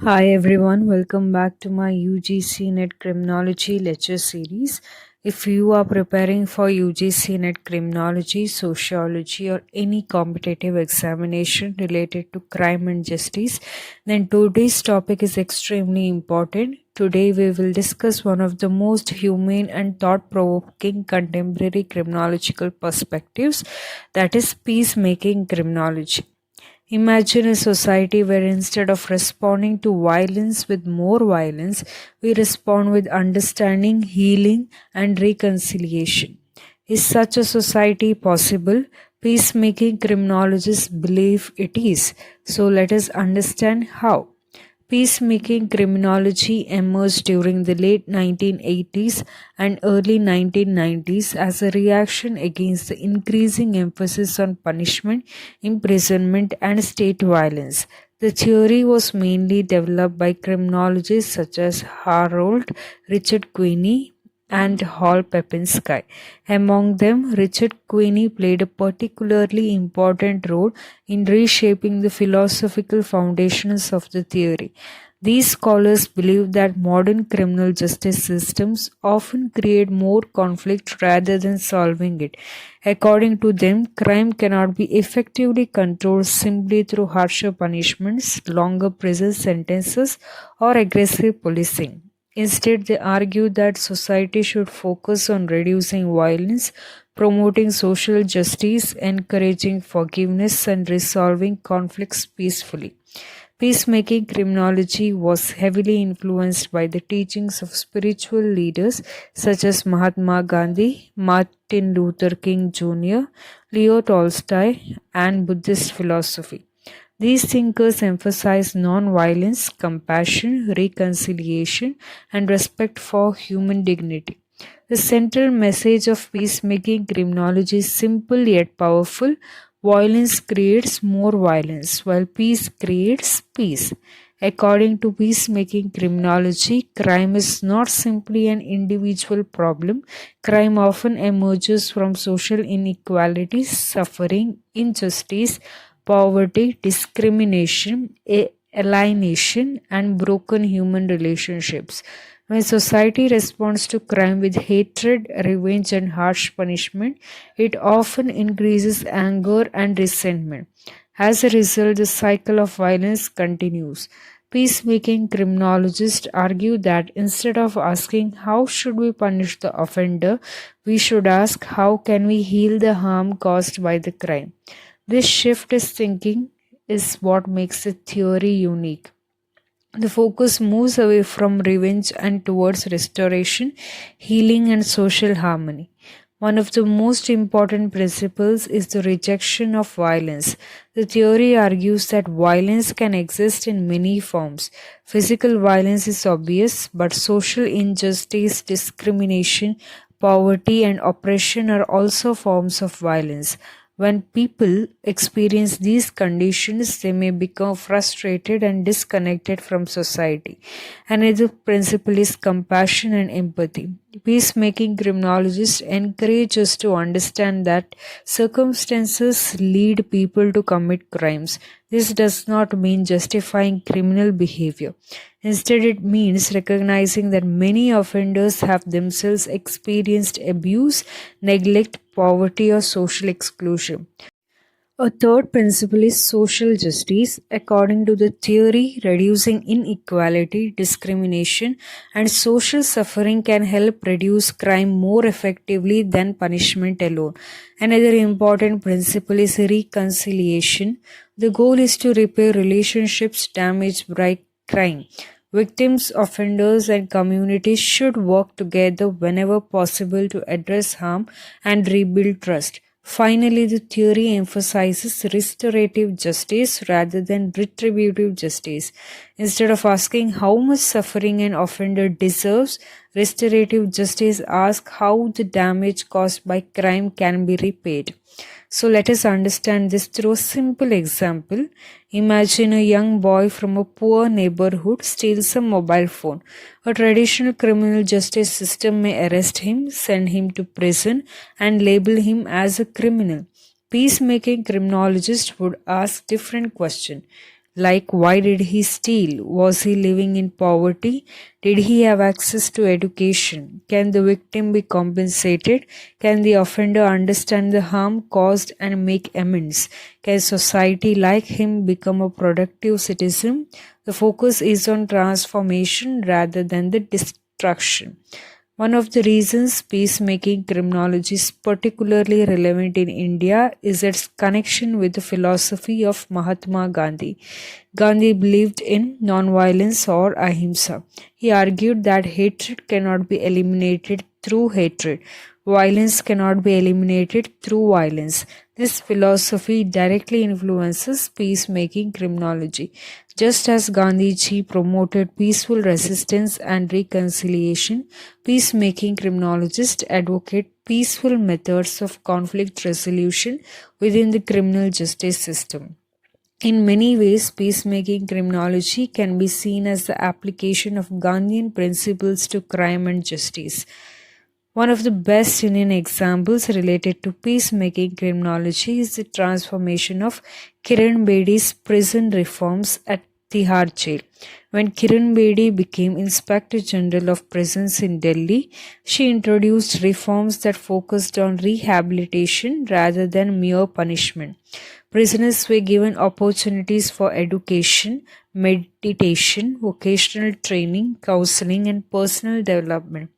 Hi everyone, welcome back to my UGC Net Criminology lecture series. If you are preparing for UGC Net Criminology, Sociology or any competitive examination related to crime and justice, then today's topic is extremely important. Today we will discuss one of the most humane and thought-provoking contemporary criminological perspectives, that is peacemaking criminology. Imagine a society where instead of responding to violence with more violence, we respond with understanding, healing, and reconciliation. Is such a society possible? Peacemaking criminologists believe it is. So let us understand how. Peacemaking criminology emerged during the late 1980s and early 1990s as a reaction against the increasing emphasis on punishment, imprisonment, and state violence. The theory was mainly developed by criminologists such as Harold Richard Quinney and Hall Pepinsky. Among them, Richard Quinney played a particularly important role in reshaping the philosophical foundations of the theory. These scholars believe that modern criminal justice systems often create more conflict rather than solving it. According to them, crime cannot be effectively controlled simply through harsher punishments, longer prison sentences, or aggressive policing. Instead, they argue that society should focus on reducing violence, promoting social justice, encouraging forgiveness, and resolving conflicts peacefully. Peacemaking criminology was heavily influenced by the teachings of spiritual leaders such as Mahatma Gandhi, Martin Luther King Jr., Leo Tolstoy, and Buddhist philosophy. These thinkers emphasize non-violence, compassion, reconciliation, and respect for human dignity. The central message of peacemaking criminology is simple yet powerful. Violence creates more violence, while peace creates peace. According to peacemaking criminology, crime is not simply an individual problem. Crime often emerges from social inequalities, suffering, injustice, poverty, discrimination, alienation, and broken human relationships. When society responds to crime with hatred, revenge, and harsh punishment, it often increases anger and resentment. As a result, the cycle of violence continues. Peacemaking criminologists argue that instead of asking how should we punish the offender, we should ask how can we heal the harm caused by the crime. This shift in thinking is what makes the theory unique. The focus moves away from revenge and towards restoration, healing, and social harmony. One of the most important principles is the rejection of violence. The theory argues that violence can exist in many forms. Physical violence is obvious, but social injustice, discrimination, poverty, and oppression are also forms of violence. When people experience these conditions, they may become frustrated and disconnected from society. Another principle is compassion and empathy. Peacemaking criminologists encourage us to understand that circumstances lead people to commit crimes. This does not mean justifying criminal behavior. Instead, it means recognizing that many offenders have themselves experienced abuse, neglect, poverty, or social exclusion. A third principle is social justice. According to the theory, reducing inequality, discrimination, and social suffering can help reduce crime more effectively than punishment alone. Another important principle is reconciliation. The goal is to repair relationships damaged by crime. Victims, offenders, and communities should work together whenever possible to address harm and rebuild trust. Finally, the theory emphasizes restorative justice rather than retributive justice. Instead of asking how much suffering an offender deserves, restorative justice asks how the damage caused by crime can be repaid. So let us understand this through a simple example. Imagine a young boy from a poor neighborhood steals a mobile phone. A traditional criminal justice system may arrest him, send him to prison, and label him as a criminal. Peacemaking criminologists would ask different question. Like, why did he steal? Was he living in poverty? Did he have access to education? Can the victim be compensated? Can the offender understand the harm caused and make amends? Can society like him become a productive citizen? The focus is on transformation rather than the destruction. One of the reasons peacemaking criminology is particularly relevant in India is its connection with the philosophy of Mahatma Gandhi. Gandhi believed in nonviolence or Ahimsa. He argued that hatred cannot be eliminated through hatred. Violence cannot be eliminated through violence. This philosophy directly influences peacemaking criminology. Just as Gandhiji promoted peaceful resistance and reconciliation, peacemaking criminologists advocate peaceful methods of conflict resolution within the criminal justice system. In many ways, peacemaking criminology can be seen as the application of Gandhian principles to crime and justice. One of the best Indian examples related to peacemaking criminology is the transformation of Kiran Bedi's prison reforms at Tihar Jail. When Kiran Bedi became Inspector General of Prisons in Delhi, she introduced reforms that focused on rehabilitation rather than mere punishment. Prisoners were given opportunities for education, meditation, vocational training, counseling, and personal development.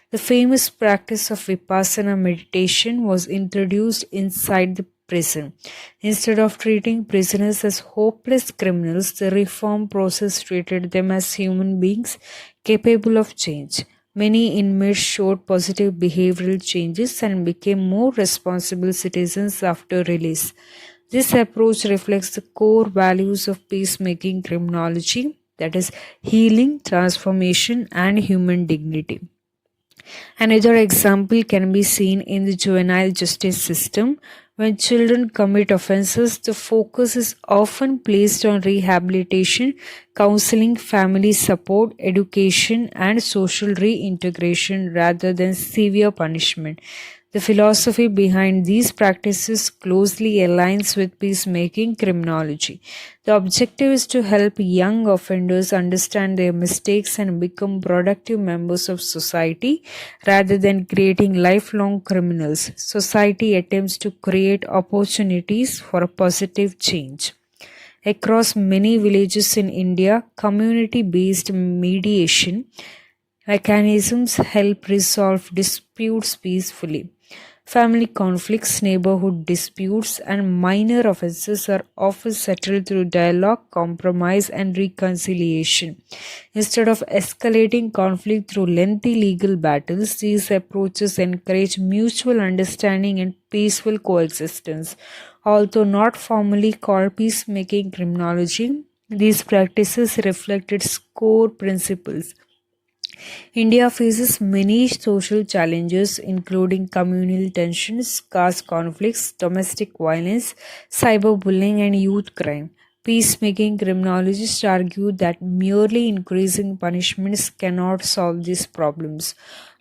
The famous practice of Vipassana meditation was introduced inside the prison. Instead of treating prisoners as hopeless criminals, the reform process treated them as human beings capable of change. Many inmates showed positive behavioral changes and became more responsible citizens after release. This approach reflects the core values of peacemaking criminology, that is, healing, transformation, and human dignity. Another example can be seen in the juvenile justice system. When children commit offenses, the focus is often placed on rehabilitation, counseling, family support, education, and social reintegration rather than severe punishment. The philosophy behind these practices closely aligns with peacemaking criminology. The objective is to help young offenders understand their mistakes and become productive members of society rather than creating lifelong criminals. Society attempts to create opportunities for a positive change. Across many villages in India, community-based mediation mechanisms help resolve disputes peacefully. Family conflicts, neighborhood disputes, and minor offenses are often settled through dialogue, compromise, and reconciliation. Instead of escalating conflict through lengthy legal battles, these approaches encourage mutual understanding and peaceful coexistence. Although not formally called peacemaking criminology, these practices reflect its core principles. India faces many social challenges, including communal tensions, caste conflicts, domestic violence, cyberbullying, and youth crime. Peacemaking criminologists argue that merely increasing punishments cannot solve these problems.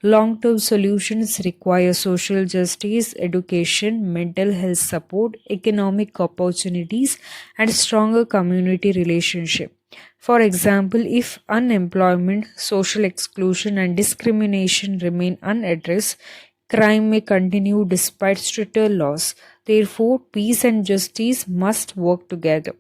Long-term solutions require social justice, education, mental health support, economic opportunities, and stronger community relationships. For example, if unemployment, social exclusion, and discrimination remain unaddressed, crime may continue despite stricter laws. Therefore, peace and justice must work together.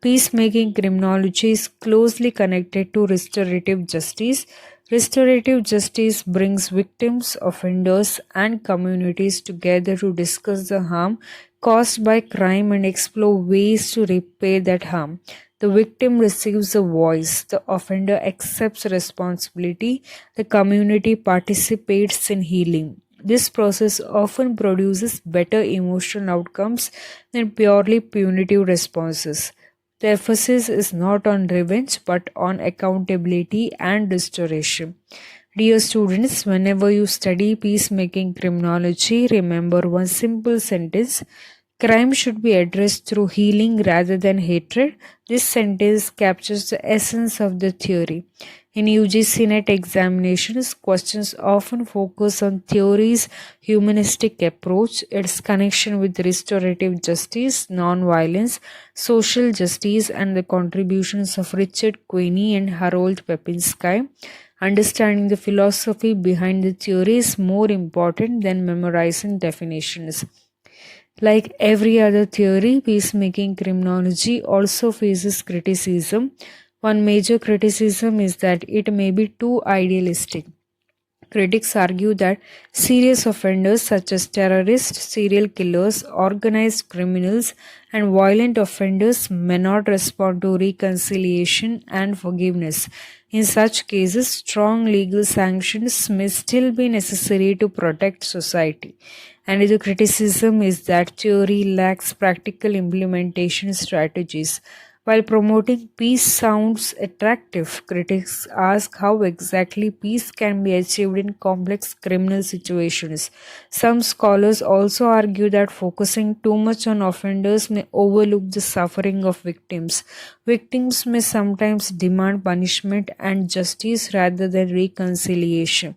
Peacemaking criminology is closely connected to restorative justice. Restorative justice brings victims, offenders, and communities together to discuss the harm caused by crime and explore ways to repair that harm. The victim receives a voice, the offender accepts responsibility, the community participates in healing. This process often produces better emotional outcomes than purely punitive responses. The emphasis is not on revenge but on accountability and restoration. Dear students, whenever you study peacemaking criminology, remember one simple sentence: Crime should be addressed through healing rather than hatred. This sentence captures the essence of the theory. In UGC NET examinations, questions often focus on theory's humanistic approach, its connection with restorative justice, non-violence, social justice, and the contributions of Richard Quinney and Harold Pepinsky. Understanding the philosophy behind the theory is more important than memorizing definitions. Like every other theory, peacemaking criminology also faces criticism. One major criticism is that it may be too idealistic. Critics argue that serious offenders such as terrorists, serial killers, organized criminals, and violent offenders may not respond to reconciliation and forgiveness. In such cases, strong legal sanctions may still be necessary to protect society. Another criticism is that theory lacks practical implementation strategies. While promoting peace sounds attractive, critics ask how exactly peace can be achieved in complex criminal situations. Some scholars also argue that focusing too much on offenders may overlook the suffering of victims. Victims may sometimes demand punishment and justice rather than reconciliation.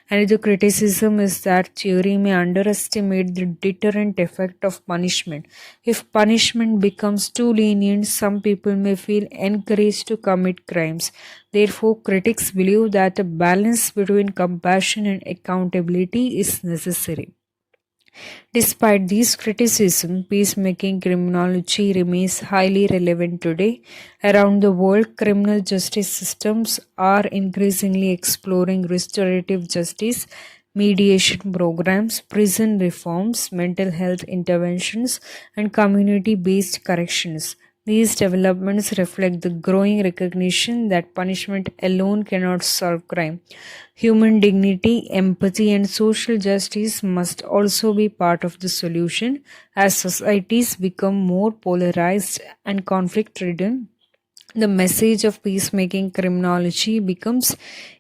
Another criticism is that theory may underestimate the deterrent effect of punishment. If punishment becomes too lenient, some people may feel encouraged to commit crimes. Therefore, critics believe that a balance between compassion and accountability is necessary. Despite these criticisms, peacemaking criminology remains highly relevant today. Around the world, criminal justice systems are increasingly exploring restorative justice, mediation programs, prison reforms, mental health interventions, and community based corrections. These developments reflect the growing recognition that punishment alone cannot solve crime. Human dignity, empathy, and social justice must also be part of the solution. As societies become more polarized and conflict ridden, the message of peacemaking criminology becomes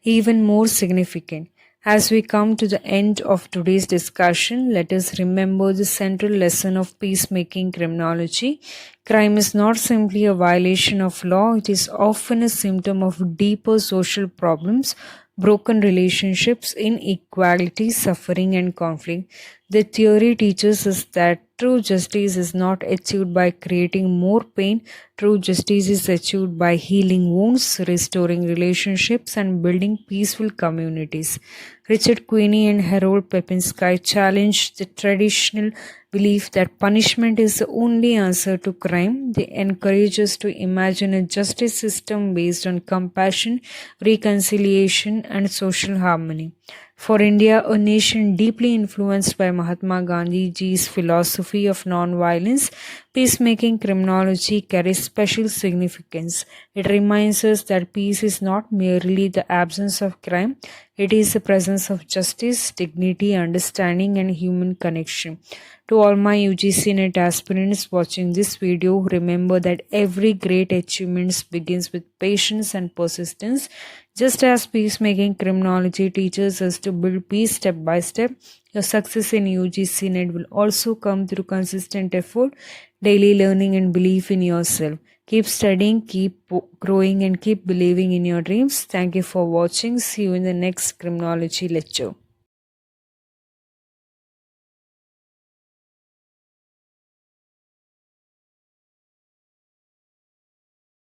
even more significant. As we come to the end of today's discussion, let us remember the central lesson of peacemaking criminology. Crime is not simply a violation of law, it is often a symptom of deeper social problems, broken relationships, inequality, suffering, and conflict. The theory teaches us that true justice is not achieved by creating more pain. True justice is achieved by healing wounds, restoring relationships, and building peaceful communities. Richard Quinney and Harold Pepinsky challenged the traditional belief that punishment is the only answer to crime. They encourage us to imagine a justice system based on compassion, reconciliation, and social harmony. For India, a nation deeply influenced by Mahatma Gandhi's philosophy of non-violence, peacemaking criminology carries special significance. It reminds us that peace is not merely the absence of crime, it is the presence of justice, dignity, understanding, and human connection. To all my UGC NET aspirants watching this video, remember that every great achievement begins with patience and persistence. Just as peacemaking criminology teaches us to build peace step by step, your success in UGC NET will also come through consistent effort, daily learning, and belief in yourself. Keep studying, keep growing, and keep believing in your dreams. Thank you for watching. See you in the next criminology lecture.